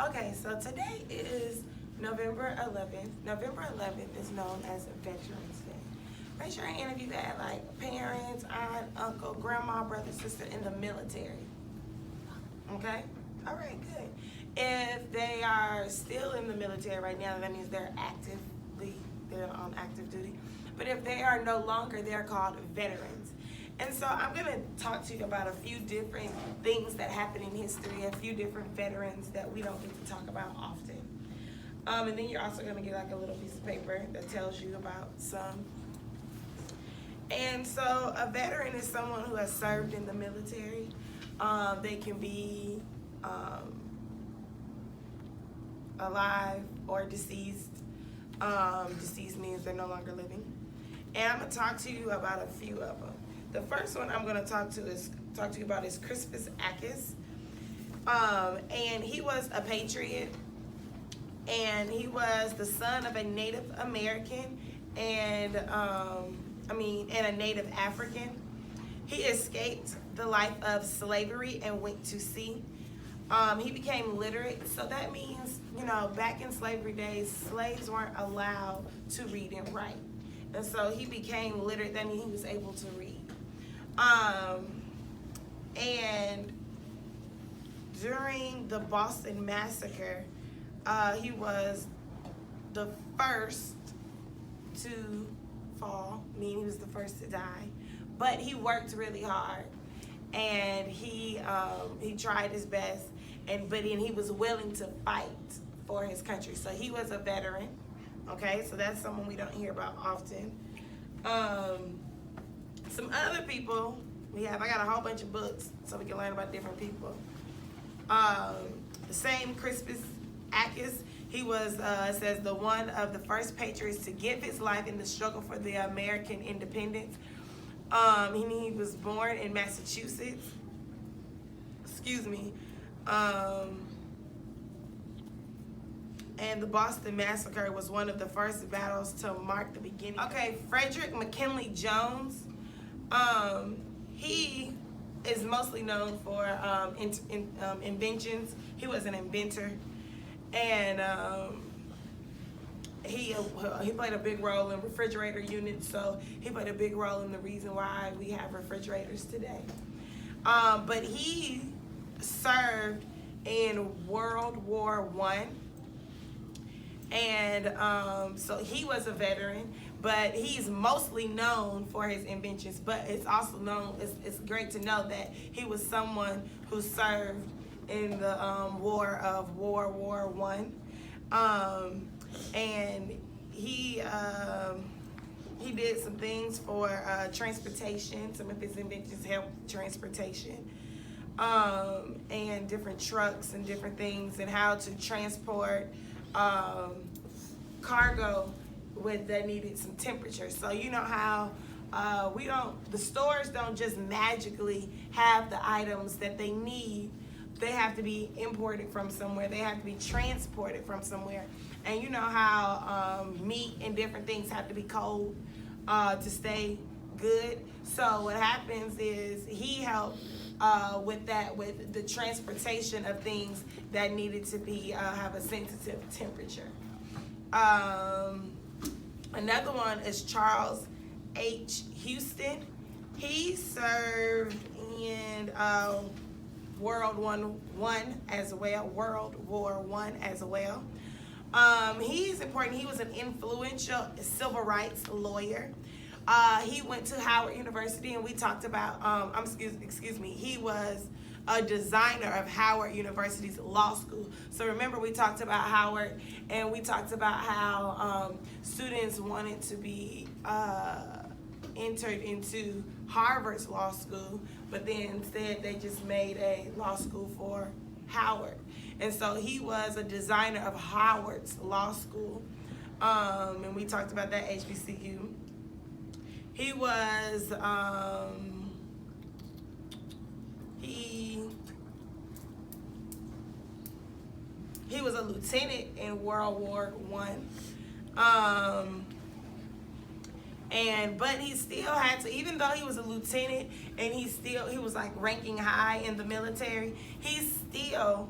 Okay, so today is November 11th. November 11th is known as Veterans Day. Raise your hand if you had like parents, aunt, uncle, grandma, brother, sister in the military. Okay? All right, good. If they are still in the military right now, that means they're on active duty. But if they are no longer, they're called veterans. And so I'm going to talk to you about a few different things that happen in history, a few different veterans that we don't get to talk about often. And then you're also going to get like a little piece of paper that tells you about some. And so a veteran is someone who has served in the military. They can be alive or deceased. Deceased means they're no longer living. And I'm going to talk to you about a few of them. The first one I'm going to talk to you about is Crispus Attucks. And he was a patriot. And he was the son of a Native American and a Native African. He escaped the life of slavery and went to sea. He became literate, so that means, back in slavery days, slaves weren't allowed to read and write. And so he became literate, that means he was able to read. And during the Boston Massacre, he was the first to fall, meaning he was the first to die. But he worked really hard, and he tried his best, but he was willing to fight for his country. So he was a veteran. Okay, so that's someone we don't hear about often. Some other people I got a whole bunch of books so we can learn about different people. The same Crispus Attucks, he was, it says, the one of the first patriots to give his life in the struggle for the American independence. He was born in Massachusetts. And the Boston Massacre was one of the first battles to mark the beginning. Okay, Frederick McKinley Jones. He is mostly known for inventions. He was an inventor, and he played a big role in refrigerator units. So he played a big role in the reason why we have refrigerators today. But he served in World War I. And so he was a veteran, but he's mostly known for his inventions. But it's also it's great to know that he was someone who served in the war of World War I. And he did some things for transportation. Some of his inventions helped transportation. And different trucks and different things, and how to transport cargo that needed some temperature. So you know how the stores don't just magically have the items that they need. They have to be imported from somewhere. They have to be transported from somewhere. And you know how meat and different things have to be cold to stay good. So what happens is he helped with the transportation of things that needed to be have a sensitive temperature. Another one is Charles H. Houston. He served in World War I as well. He's important. He was an influential civil rights lawyer. He went to Howard University, and we talked about, he was a designer of Howard University's law school. So remember, we talked about Howard, and we talked about how students wanted to be entered into Harvard's law school, but then instead they just made a law school for Howard. And so he was a designer of Howard's law school, and we talked about that, HBCU. He was he was a lieutenant in World War I. But he still had to, even though he was a lieutenant and he was like ranking high in the military, he still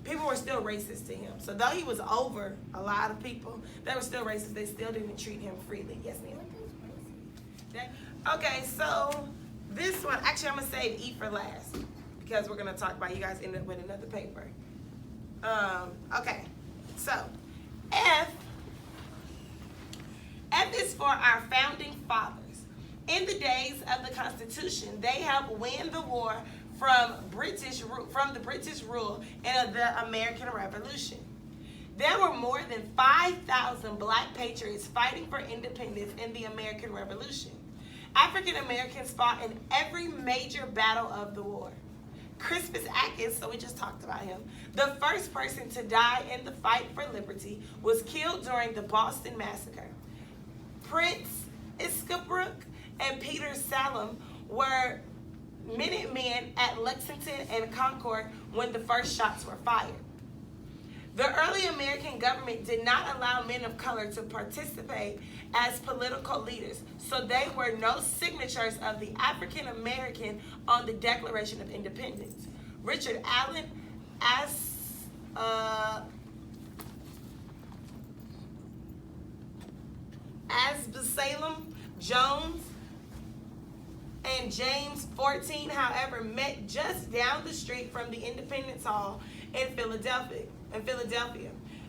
people were still racist to him. So though he was over a lot of people that were still racist, they still didn't treat him freely. Yes, ma'am. Okay, so this one, actually I'm gonna save E for last because we're gonna talk about, you guys end up with another paper. Okay, so F is for our founding fathers. In the days of the Constitution, they helped win the war from the British rule and the American Revolution. There were more than 5,000 black patriots fighting for independence in the American Revolution. African Americans fought in every major battle of the war. Crispus Attucks, so we just talked about him, the first person to die in the fight for liberty, was killed during the Boston Massacre. Prince Estabrook and Peter Salem were Minutemen at Lexington and Concord when the first shots were fired. The early American government did not allow men of color to participate as political leaders, so there were no signatures of the African American on the Declaration of Independence. Richard Allen, Salem Jones, and James 14, however, met just down the street from the Independence Hall in Philadelphia,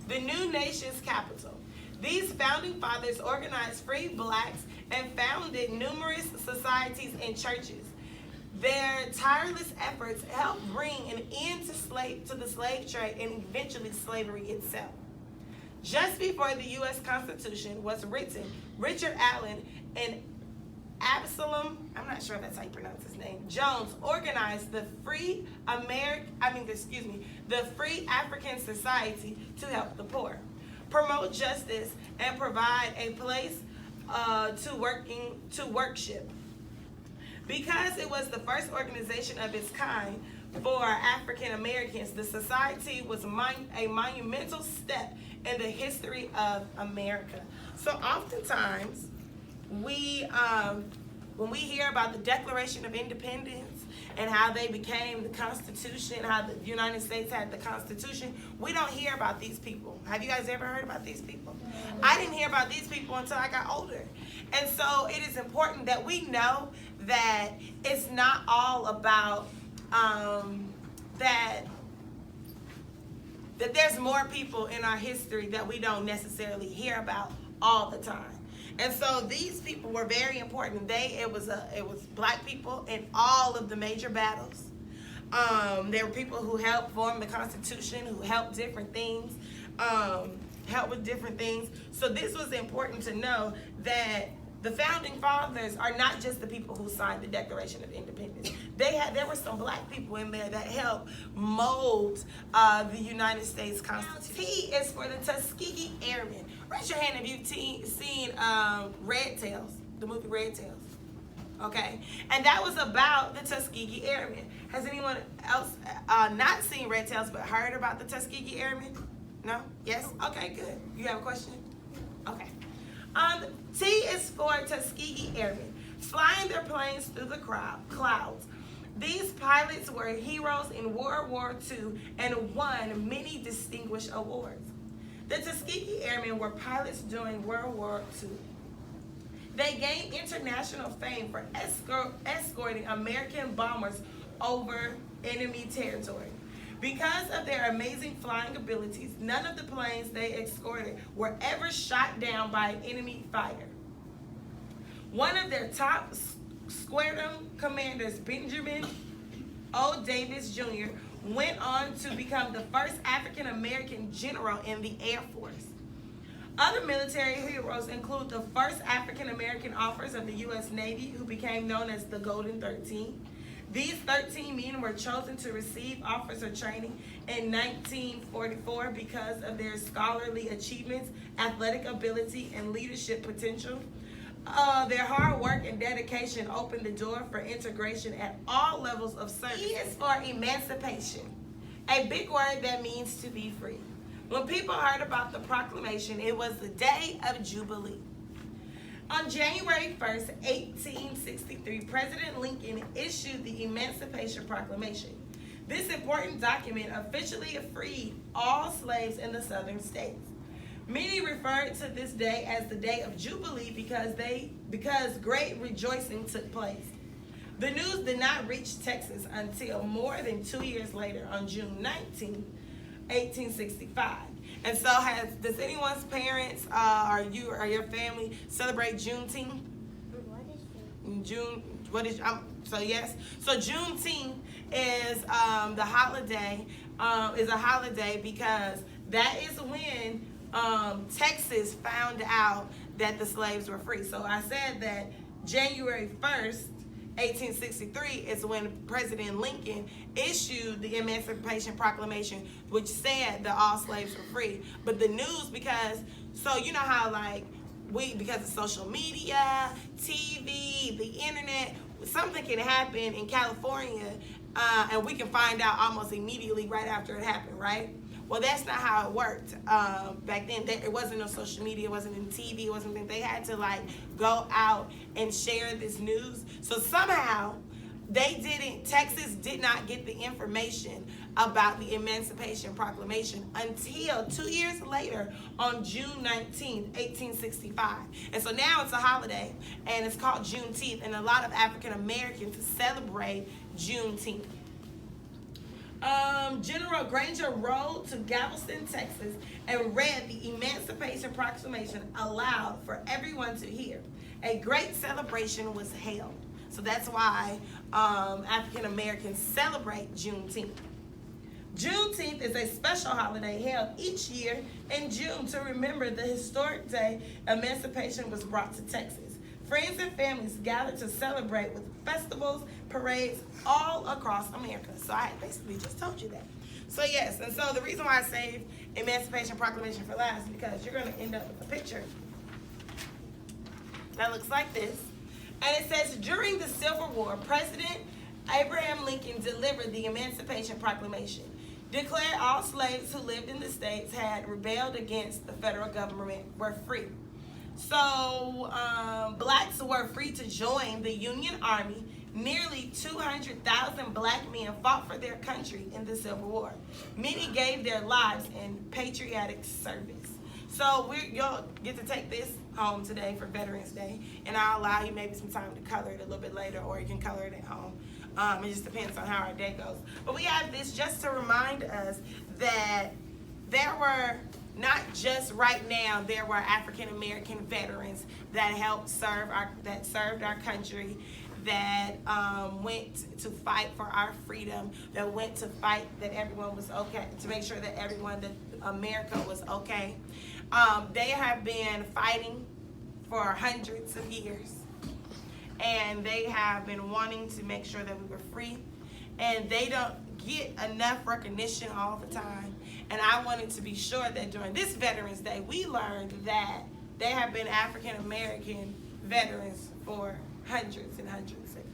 the new nation's capital. These founding fathers organized free blacks and founded numerous societies and churches. Their tireless efforts helped bring an end to the slave trade and eventually slavery itself. Just before the U.S. Constitution was written, Richard Allen and Absalom, I'm not sure if that's how you pronounce his name, Jones organized the Free African Society to help the poor, promote justice, and provide a place to worship. Because it was the first organization of its kind for African Americans, the society was a monumental step in the history of America. So oftentimes, when we hear about the Declaration of Independence and how they became the Constitution, how the United States had the Constitution, we don't hear about these people. Have you guys ever heard about these people? I didn't hear about these people until I got older. And so it is important that we know that it's not all about that there's more people in our history that we don't necessarily hear about all the time. And so these people were very important. It was black people in all of the major battles. There were people who helped form the Constitution, who helped different things, helped with different things. So this was important to know that the founding fathers are not just the people who signed the Declaration of Independence. There were some black people in there that helped mold the United States Constitution. T is for the Tuskegee Airmen. Raise your hand if you've seen Red Tails, the movie Red Tails. Okay, and that was about the Tuskegee Airmen. Has anyone else not seen Red Tails but heard about the Tuskegee Airmen? No? Yes? Okay, good. You have a question? Okay. T is for Tuskegee Airmen, flying their planes through the clouds. These pilots were heroes in World War II and won many distinguished awards. The Tuskegee Airmen were pilots during World War II. They gained international fame for escorting American bombers over enemy territory. Because of their amazing flying abilities, none of the planes they escorted were ever shot down by an enemy fighter. One of their top squadron commanders, Benjamin O. Davis Jr., went on to become the first African American general in the Air Force. Other military heroes include the first African American officers of the U.S. Navy, who became known as the Golden 13. These 13 men were chosen to receive officer training in 1944 because of their scholarly achievements, athletic ability, and leadership potential. Their hard work and dedication opened the door for integration at all levels of service. E is for emancipation, a big word that means to be free. When people heard about the proclamation, it was the day of Jubilee. On January 1st, 1863, President Lincoln issued the Emancipation Proclamation. This important document officially freed all slaves in the southern states. Many refer to this day as the day of Jubilee because great rejoicing took place. The news did not reach Texas until more than 2 years later on June 19, 1865. And so does anyone's parents or your family celebrate Juneteenth? So Juneteenth is the holiday is a holiday because that is when Texas found out that the slaves were free. So I said that January 1st, 1863 is when President Lincoln issued the Emancipation Proclamation, which said that all slaves were free. But the news, because you know how because of social media, TV, the internet, something can happen in California and we can find out almost immediately right after it happened, right? Well, that's not how it worked. Back then, it wasn't no social media, it wasn't in TV, it wasn't. They had to go out and share this news. So somehow, Texas did not get the information about the Emancipation Proclamation until 2 years later on June 19, 1865. And so now it's a holiday, and it's called Juneteenth, and a lot of African Americans celebrate Juneteenth. General Granger rode to Galveston, Texas, and read the Emancipation Proclamation aloud for everyone to hear. A great celebration was held. So that's why African Americans celebrate Juneteenth. Juneteenth is a special holiday held each year in June to remember the historic day emancipation was brought to Texas. Friends and families gather to celebrate with festivals, parades all across America. So I basically just told you that. So yes, and so the reason why I saved Emancipation Proclamation for last is because you're going to end up with a picture that looks like this. And it says, during the Civil War, President Abraham Lincoln delivered the Emancipation Proclamation, declared all slaves who lived in the states had rebelled against the federal government were free. So blacks were free to join the Union Army. Nearly 200,000 black men fought for their country in the Civil War. Many gave their lives in patriotic service. So you'll get to take this home today for Veterans Day, and I'll allow you maybe some time to color it a little bit later, or you can color it at home. It just depends on how our day goes. But we have this just to remind us that there were not just right now, there were African American veterans that served our country, that went to fight for our freedom, that went to fight that everyone was okay, to make sure that that America was okay. They have been fighting for hundreds of years, and they have been wanting to make sure that we were free, and they don't get enough recognition all the time. And I wanted to be sure that during this Veterans Day, we learned that they have been African American veterans for hundreds and hundreds of years.